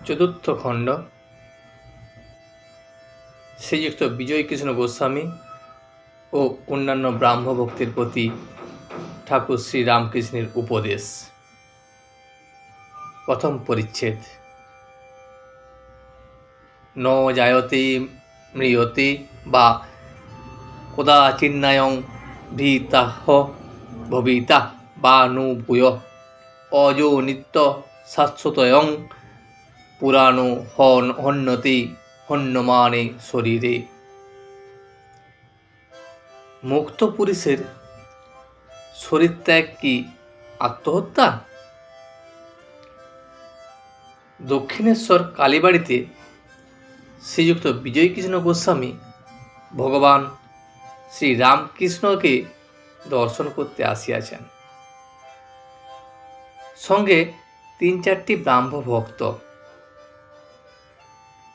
চতুর্থ খণ্ড শ্রীযুক্ত বিজয়কৃষ্ণ গোস্বামী ও অন্যান্য ব্রাহ্ম ভক্তির প্রতি ঠাকুর শ্রীরামকৃষ্ণের উপদেশ। প্রথম পরিচ্ছেদ। ন জায়তে ম্রিয়তে বা কদাচিন্নায়ং ভীতাহ ভবিতা বা নু ভূয় অজো নিত্য শাশ্বতয়ং পুরাণো হন্যতে হন্যমানে শরীরে। মুক্ত পুরুষের শরীর ত্যাগ কি আত্মহত্যা? দক্ষিণেশ্বর কালীবাড়িতে শ্রীযুক্ত বিজয়কৃষ্ণ গোস্বামী ভগবান শ্রীরামকৃষ্ণকে দর্শন করতে আসিয়াছেন। সঙ্গে 3-4টি ব্রাহ্ম ভক্ত।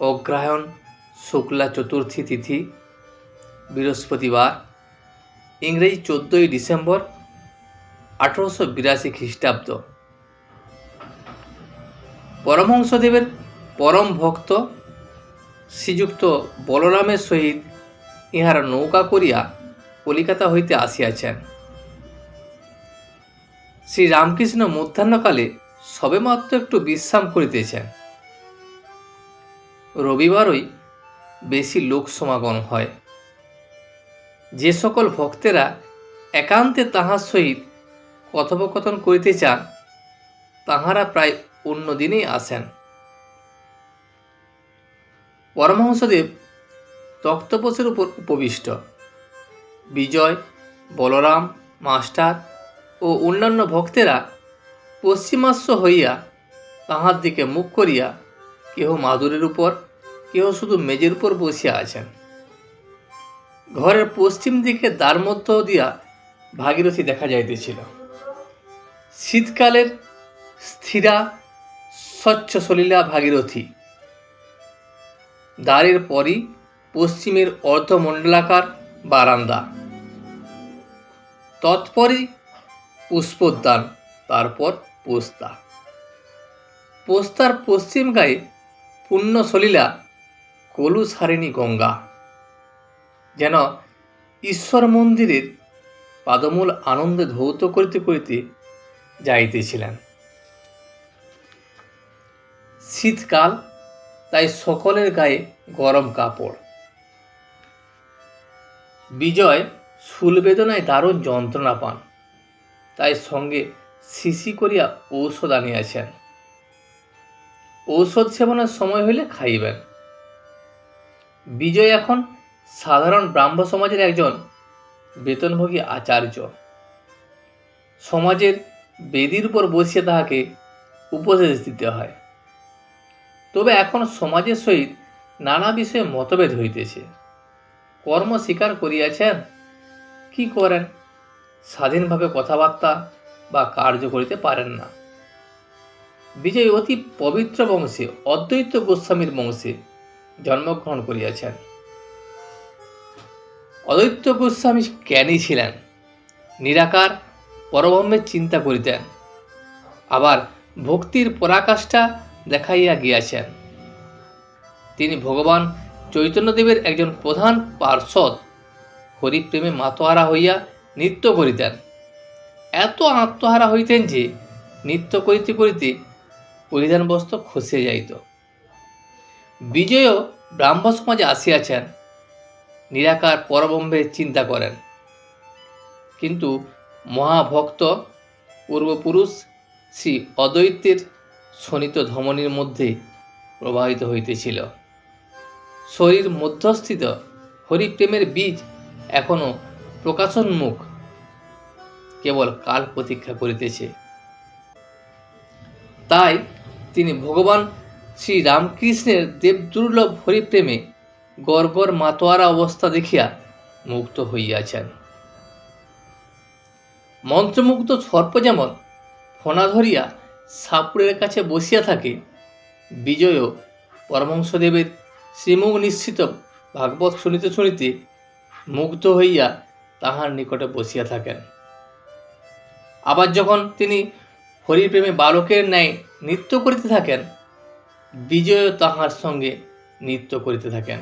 অগ্রহায়ণ শুক্লা চতুর্থী তিথি, বৃহস্পতিবার, ইংরেজি 14ই ডিসেম্বর 1882 খ্রিস্টাব্দ। পরমহংসদেবের পরম ভক্ত শ্রীযুক্ত বলরামের সহিত ইহারা নৌকা করিয়া কলিকাতা হইতে আসিয়াছেন। শ্রীরামকৃষ্ণ মধ্যাহ্নকালে সবেমাত্র একটু বিশ্রাম করিতেছেন। রবিবারই বেশি লোক সমাগম হয়। যে সকল ভক্তেরা একান্তে তাহার সহিত কথোপকথন করিতে চান তাহারা প্রায় অন্য দিনেই আসেন। পরমহংসদেব তক্তপোষের উপর উপবিষ্ট। বিজয়, বলরাম, মাস্টার ও অন্যান্য ভক্তেরা পশ্চিমাস্য হইয়া তাহার দিকে মুখ করিয়া কেহ মাদুরের উপর, কেহ শুধু মেজের উপর বসিয়া আছেন। ঘরের পশ্চিম দিকে দ্বার মধ্য দিয়া ভাগীরথী দেখা যাইতেছিল। শীতকালের স্থিরা স্বচ্ছ সলিলা ভাগীরথী। দ্বারের পরই পশ্চিমের অর্ধমণ্ডলাকার বারান্দা, তৎপরই পুষ্পোদ্যান, তারপর পোস্তা। পোস্তার পশ্চিম গায়ে পূর্ণ সলিলা কলুসারিণী গঙ্গা, যেন ঈশ্বর মন্দিরের পাদমূল আনন্দে ধৌত করিতে করিতে যাইতেছিলেন। শীতকাল, তাই সকলের গায়ে গরম কাপড়। বিজয় শূলবেদনায় দারুণ যন্ত্রণা পান, তাই সঙ্গে শিশি করিয়া ঔষধ আনিয়াছেন। ঔষধ সেবনের সময় হইলে খাইবেন। বিজয় এখন সাধারণ ব্রাহ্ম সমাজের একজন বেতনভোগী আচার্য। সমাজের বেদির উপর বসিয়া তাহাকে উপদেশ দিতে হয়। তবে এখন সমাজের সহিত নানা বিষয়ে মতভেদ হইতেছে। কর্ম স্বীকার করিয়াছেন, কি করেন, স্বাধীনভাবে কথাবার্তা বা কার্য করিতে পারেন না। বিজয় অতি পবিত্র বংশে, অদ্বৈত গোস্বামীর বংশে জন্মগ্রহণ করিয়াছেন। অদ্বৈত গোস্বামী জ্ঞানী ছিলেন, নিরাকার পরব্রহ্মের চিন্তা করিতেন, আবার ভক্তির পরাকাষ্ঠা দেখাইয়া গিয়াছেন। তিনি ভগবান চৈতন্যদেবের একজন প্রধান পার্ষদ। হরিপ্রেমে মাতোহারা হইয়া নৃত্য করিতেন। এত আত্মহারা হইতেন যে নৃত্য করিতে করিতে পরিধান বস্ত্র খসিয়া যাইত। বিজয়ও ব্রাহ্ম সমাজে আসিয়াছেন, নিরাকার পরব্রহ্মের চিন্তা করেন, কিন্তু মহাভক্ত পূর্বপুরুষ শ্রী অদ্বৈতের শোণিত ধমনীর মধ্যে প্রবাহিত হইতেছিল। শরীর মধ্যস্থিত হরিপ্রেমের বীজ এখনো প্রকাশোন্মুখ, কেবল কাল প্রতীক্ষা করিতেছে। তাই তিনি ভগবান শ্রী রামকৃষ্ণের দেবদুর্লভ হরিপ্রেমে গড়গড় মাতোয়ারা অবস্থা দেখিয়া মুক্ত হইয়াছেন। মন্ত্রমুগ্ধ সর্প যেমন ফণা ধরিয়া সাপুরের কাছে বসিয়া থাকে, বিজয়ও পরমহংসদেবের শ্রীমুখ নিশ্চিত ভাগবত শুনিতে শুনিতে মুগ্ধ হইয়া তাহার নিকটে বসিয়া থাকেন। আবার যখন তিনি হরিপ্রেমে বালকের ন্যায় নৃত্য করিতে থাকেন, বিজয় তাহার সঙ্গে নৃত্য করিতে থাকেন।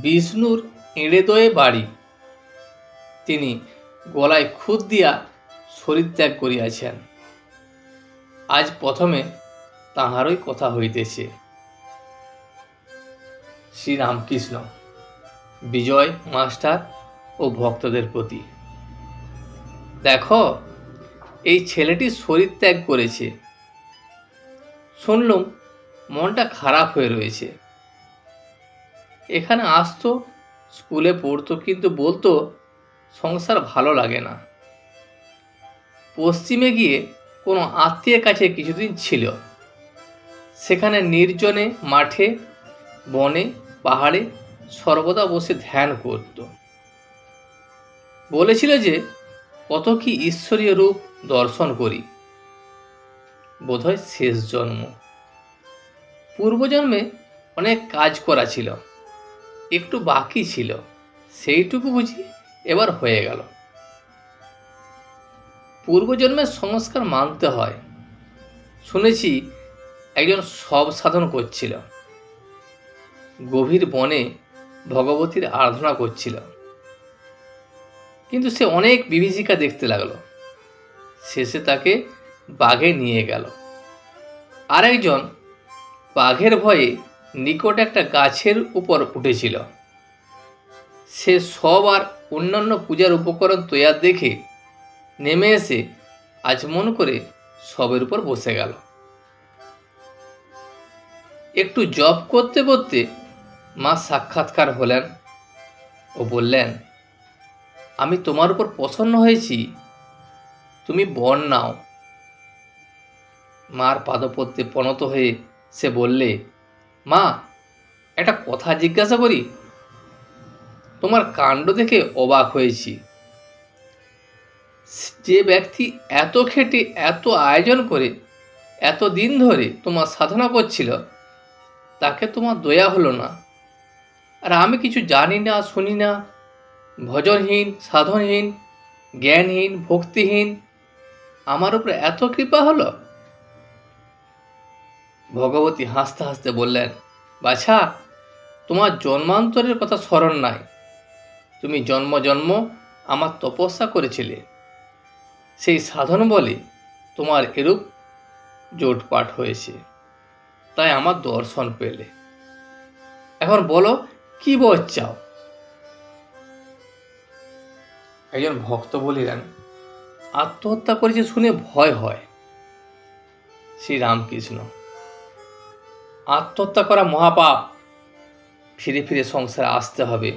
বিষ্ণুর এঁড়েদয়ে বাড়ি, তিনি গলায় খুদ দিয়া শরীর ত্যাগ করিয়াছেন। আজ প্রথমে তাহারই কথা হইতেছে। শ্রীরামকৃষ্ণ বিজয় মাস্টার ও ভক্তদের প্রতি, দেখো এই ছেলেটি শরীর ত্যাগ করেছে, শুনলুম মনটা খারাপ হয়ে রয়েছে। এখানে আসতো, স্কুলে পড়তো, কিন্তু বলতো সংসার ভালো লাগে না। পশ্চিমে গিয়ে কোনো আত্মীয়ের কাছে কিছুদিন ছিল, সেখানে নির্জনে মাঠে বনে পাহাড়ে সর্বদা বসে ধ্যান করত। বলেছিল যে কত কি ঈশ্বরীয় রূপ দর্শন করি, বোধহয় শেষ জন্ম। পূর্বজন্মে অনেক কাজ করা ছিল, একটু বাকি ছিল, সেইটুকু বুঝি এবার হয়ে গেল। পূর্বজন্মের সংস্কার মানতে হয়। শুনেছি একজন সব সাধন করছিল, গভীর বনে ভগবতীর আরাধনা করছিল, কিন্তু সে অনেক বিভীষিকা দেখতে লাগলো। শেষে তাকে বাঘে নিয়ে গেল। আরেকজন বাঘের ভয়ে নিকটে একটা গাছের উপর উঠেছিল। সে সব আর অন্যান্য পূজার উপকরণ তৈয়ার দেখে নেমে এসে আচমন করে সবের উপর বসে গেল। একটু জপ করতে করতে মা সাক্ষাৎকার হলেন ও বললেন, আমি তোমার উপর প্রসন্ন হয়েছি, তুমি বর নাও। মার পাদপদ্মে প্রণত হয়ে সে বললে, মা একটা কথা জিজ্ঞাসা করি? তোমার কাণ্ড দেখে অবাক হয়েছি। যে ব্যক্তি এত খেটে এত আয়োজন করে এত দিন ধরে তোমার সাধনা করছিল, তাকে তোমার দয়া হলো না, আর আমি কিছু জানি না, শুনি না, ভজনহীন, সাধনহীন, জ্ঞানহীন, ভক্তিহীন, আমার উপরে এত কৃপা হলো? ভগবতী হাসতে হাসতে বললেন, বাছা, তোমার জন্মান্তরের কথা স্মরণ নাই। তুমি জন্ম জন্ম আমার তপস্যা করেছিলে, সেই সাধন বলে তোমার এরূপ জোটপাট হয়েছে, তাই আমার দর্শন পেলে। এখন বলো কি বর চাও? একজন ভক্ত বলিলেন, আত্মহত্যা করেছে শুনে ভয় হয়। শ্রীরামকৃষ্ণ, আত্মহত্যা করা মহাপাপ। ফিরে ফিরে সংসারে আসতে হবে,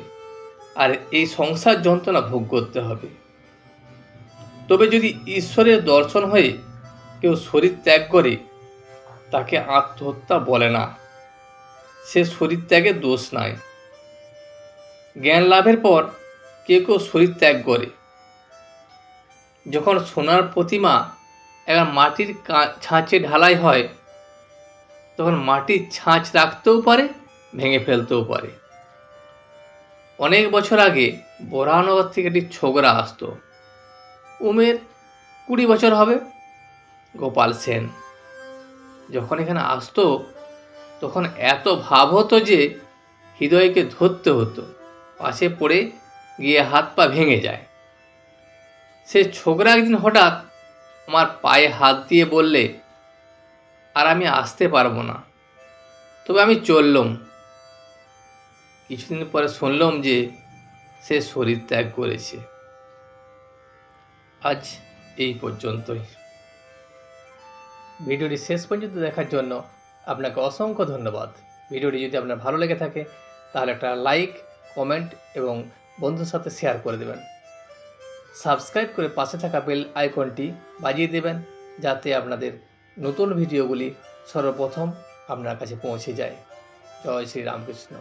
আর এই সংসার যন্ত্রণা ভোগ করতে হবে। তবে যদি ঈশ্বরের দর্শন হয়ে কেউ শরীর ত্যাগ করে, তাকে আত্মহত্যা বলে না। সে শরীর ত্যাগের দোষ নাই। জ্ঞান লাভের পর কেউ কেউ শরীর ত্যাগ করে। যখন সোনার প্রতিমা একবার মাটির ছাঁচে ঢালাই হয়, তখন মাটির ছাঁচ রাখতেও পারে, ভেঙে ফেলতেও পারে। অনেক বছর আগে বরাহনগর থেকে একটি ছোকরা আসতো, উমের 20 বছর হবে, গোপাল সেন। যখন এখানে আসতো তখন এত ভাব হতো যে হৃদয়কে ধরতে হতো, পাশে পড়ে গিয়ে হাত পা ভেঙে যায়। সে ছোকরা একদিন হঠাৎ আমার পায়ে হাত দিয়ে বললে, আর আমি আসতে পারবো না, তবে আমি চললাম। কিছুদিন পরে শুনলাম যে সে শরীর ত্যাগ করেছে। আজ এই পর্যন্তই। ভিডিওটি শেষ পর্যন্ত দেখার জন্য আপনাকে অসংখ্য ধন্যবাদ। ভিডিওটি যদি আপনার ভালো লেগে থাকে তাহলে একটা লাইক, কমেন্ট এবং বন্ধুর সাথে শেয়ার করে দেবেন। সাবস্ক্রাইব করে পাশে থাকা বেল আইকনটি বাজিয়ে দেবেন, যাতে আপনাদের নতুন ভিডিওগুলি সর্বপ্রথম আপনার কাছে পৌঁছে যায়। জয় শ্রী রামকৃষ্ণ।